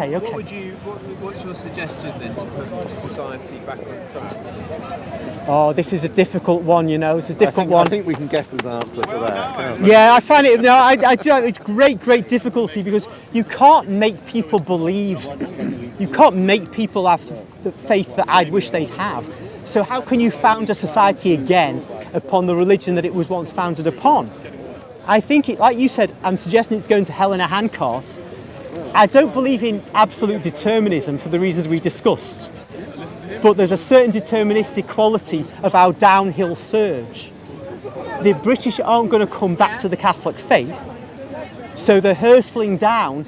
Okay. What's your suggestion then to put society back on track? Oh, this is a difficult one, It's a difficult one. I think we can guess his answer to that. Can't we? Yeah, I find it. No, I do. It's great difficulty because you can't make people believe. You can't make people have the faith that I'd wish they'd have. So how can you found a society again upon the religion that it was once founded upon? I think, like you said, I'm suggesting it's going to hell in a handcart. I don't believe in absolute determinism for the reasons we discussed, but there's a certain deterministic quality of our downhill surge. The British aren't going to come back to the Catholic faith, so the hurtling down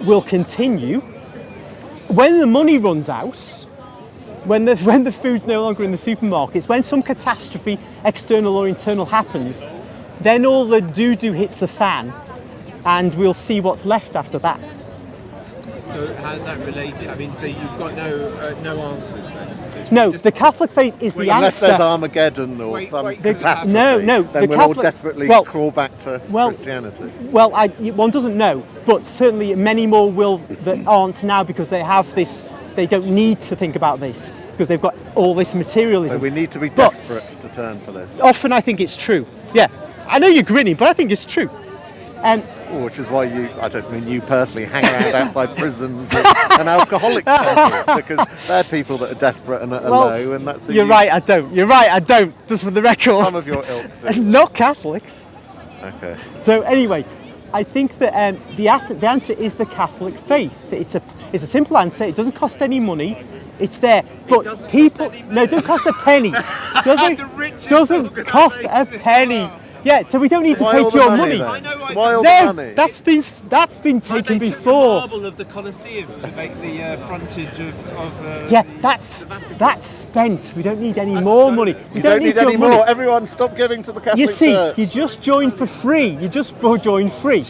will continue. When the money runs out, when the food's no longer in the supermarkets, when some catastrophe, external or internal, happens, then all the doo-doo hits the fan, and we'll see what's left after that. So how's that related? I mean, so you've got no answers then to this? No, the Catholic faith is the Unless answer. there's Armageddon or some catastrophe, no, then the we'll all Catholic- desperately well- crawl back to Christianity. Well, one doesn't know, but certainly many more will that aren't now because they have this. They don't need to think about this because they've got all this materialism. So we need to be But desperate to turn for this. often, I think it's true. Yeah, I know you're grinning, but I think it's true. Which is why I don't mean you personally, hang around outside prisons and alcoholic centres, because they're people that are desperate and are low, and that's who You're right, I don't. Just for the record. Some of your ilk do. Not Catholics. Okay. So anyway, I think that the answer is the Catholic faith. It's a simple answer. It doesn't cost any money. It's there, but doesn't people cost any no, it doesn't cost a penny. The richest Doesn't cost a organisation penny. in the world. Yeah, so we don't need to Why all take the your money, money. then? I know, I Why all No, the money? that's been taken They before. took the marble of the Colosseum to make the frontage of Yeah, the Vatican. that's spent. We don't need any more so- money. We You don't need your any money. more. Everyone stop giving to the Catholic You see, Church. you just join for free. You just join free.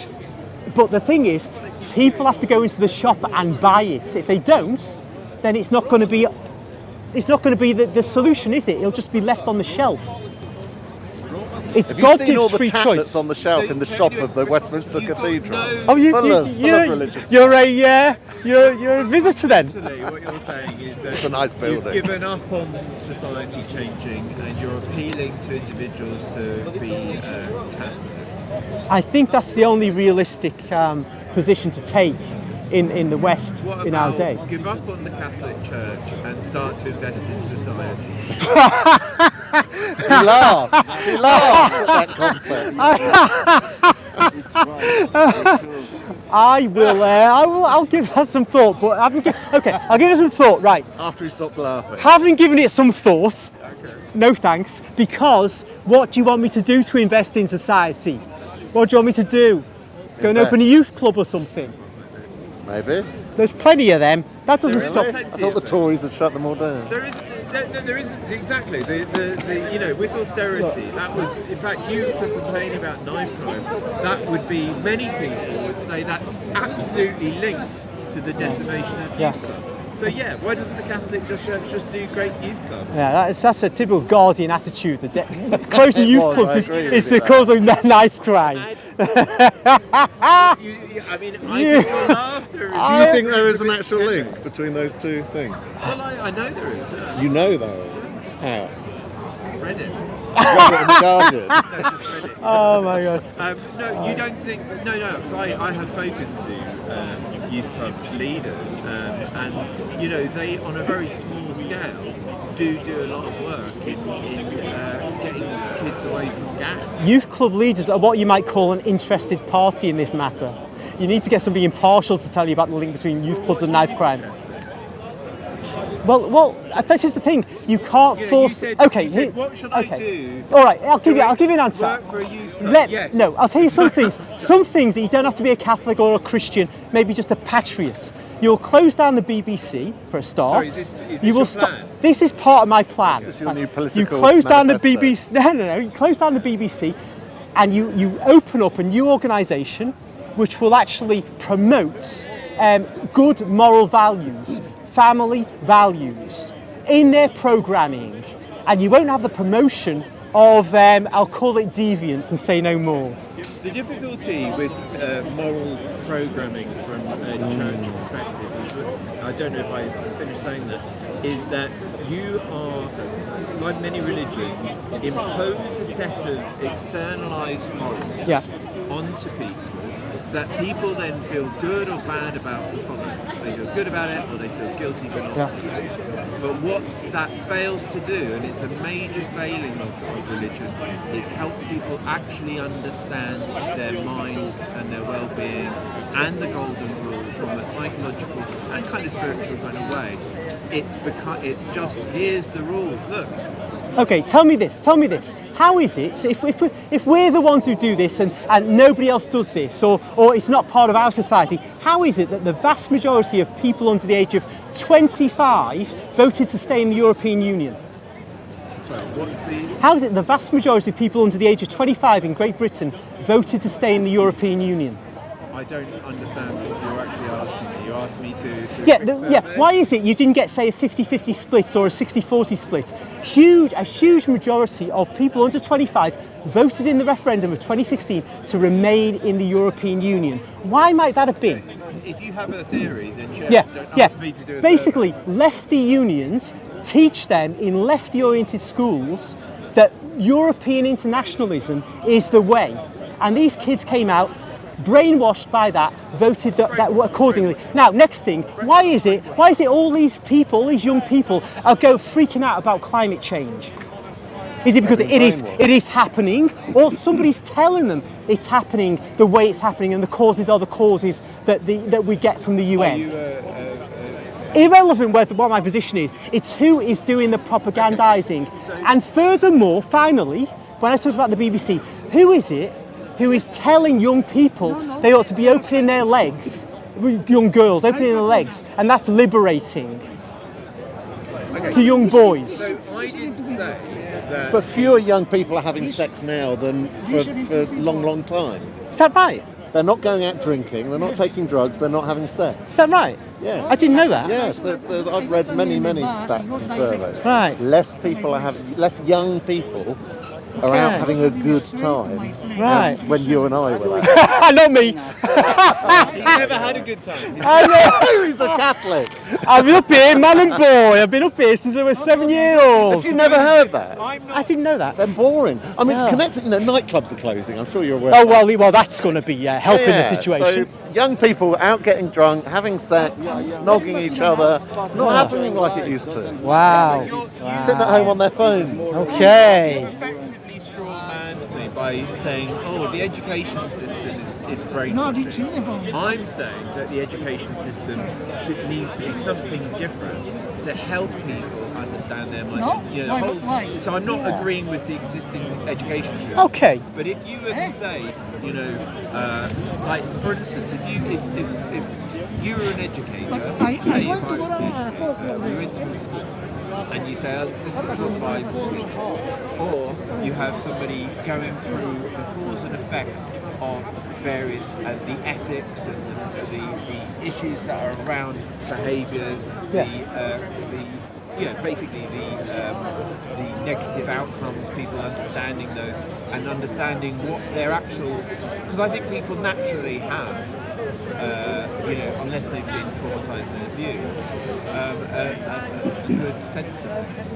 But the thing is, people have to go into the shop and buy it. If they don't, then it's not going to be. It's not going to be the solution, is it? It'll just be left on the shelf. It's Have you God seen all gives the free tat choice. that's on the shelf in the shop of the Westminster You've got Cathedral? no- Oh, Full of religious you're a visitor then. Essentially, what you're saying is that It's a nice building. you've given up on society changing and you're appealing to individuals to be Catholic. I think that's the only realistic position to take in the West What in our about day. give up on the Catholic Church and start to invest in society? He laughed. He laughed at that concept. I'll give that some thought. But I'll give it some thought. Right. After he stops laughing. Having given it some thought, no thanks. Because what do you want me to do to invest in society? What do you want me to do? Go and open a youth club or something? Maybe. There's plenty of them. That doesn't Really? stop. I thought the Tories had shut them all down. There isn't exactly the with austerity. That was, in fact, you could complain about knife crime. That would be, many people would say that's absolutely linked to the decimation of Yeah. youth clubs. So yeah, why doesn't the Catholic Church just do great youth clubs? Yeah, that's a typical Guardian attitude. Closing It youth was, clubs I agree is with the you cause of knife crime. I think your laughter is. Do you think there is an actual link between those two things? Well, I know there is. You know though. How? Read it. Read it in the Guardian. No, just read it. Oh my God. No, you don't think. No, because I have spoken to youth club leaders, and they, on a very small scale, do a lot of work in getting kids away from gangs. Youth club leaders are what you might call an interested party in this matter. You need to get somebody impartial to tell you about the link between youth clubs and knife crime. Well, this is the thing. You can't force. You said, what should I do? All right, I'll give you an answer. Work for a youth club. Yes. No, I'll tell you some things. Some things that you don't have to be a Catholic or a Christian, maybe just a patriot. You'll close down the BBC for a start. Sorry, is this you will your stop. plan? This is part of my plan. This is your new You political close down the manifesto. BBC. No. You close down the BBC, and you open up a new organisation, which will actually promote good moral values, family values, in their programming, and you won't have the promotion of, I'll call it deviance and say no more. The difficulty with moral programming from a church perspective I don't know if I finished saying that, is that you are, like many religions, impose a set of externalized morals Yeah. onto people that people then feel good or bad about for following. They feel good about it or they feel guilty for not Yeah. following it. But what that fails to do, and it's a major failing of religion, is help people actually understand their mind and their well-being and the golden rule from a psychological and kind of spiritual kind of way. It's just, here's the rules, look. Okay, tell me this. How is it, if we're the ones who do this and nobody else does this, or it's not part of our society, how is it that the vast majority of people under the age of 25 voted to stay in the European Union? So what's the... How is it the vast majority of people under the age of 25 in Great Britain voted to stay in the European Union? I don't understand what you're actually asking me. You asked me to do a quick Yeah, survey. why is it you didn't get, say, a 50-50 split or a 60-40 split? A huge majority of people under 25 voted in the referendum of 2016 to remain in the European Union. Why might that have been? If you have a theory, then share Yeah, it. Don't yeah. ask me to do a Basically, survey. lefty unions teach them in lefty-oriented schools that European internationalism is the way. And these kids came out brainwashed by that, voted that accordingly. Now, next thing, why is it all these people, all these young people, are freaking out about climate change? Is it because it is happening, or somebody's telling them it's happening the way it's happening, and the causes are the causes that we get from the UN? Irrelevant what my position is, it's who is doing the propagandizing. And furthermore, finally, when I talked about the BBC, who is it who is telling young people they ought to be opening their legs, young girls opening their legs, and that's liberating to young boys? So I didn't say that... But fewer young people are having sex now than for a long, long time. Is that right? They're not going out drinking, they're not taking drugs, they're not having sex. Is that right? Yeah. I didn't know that. Yes, I've read many stats and surveys. Right. Less young people are out having a good time. Right. As when you and I were there. Not me. He never had a good time. I know. He's a Catholic. I've been up here, man and boy. I've been up here since I was 7-year-old. Have you never heard that? I'm not... I didn't know that. They're boring. I mean, Yeah. it's connected. Nightclubs are closing. I'm sure you're aware. Oh of that. well, that's going to be helping the situation. So young people out getting drunk, having sex, snogging each other. It's not happening like it used to. Wow. Sitting at home on their phones. Okay. effectively straw-manned me by saying, oh, the education system is brainwashing. I'm saying that the education system needs to be something different to help people understand their mind. So I'm not agreeing with the existing education system. Okay. But if you were to say, like for instance, if you were an educator, say if I was an educator, you went to a school and you say, oh, this is what the Bible teaches, or you have somebody going through the cause and effect of various the ethics and the issues that are around behaviours, basically the negative outcomes, people understanding those and understanding what their actual, because I think people naturally have, unless they've been traumatised and abused, a good sense of things.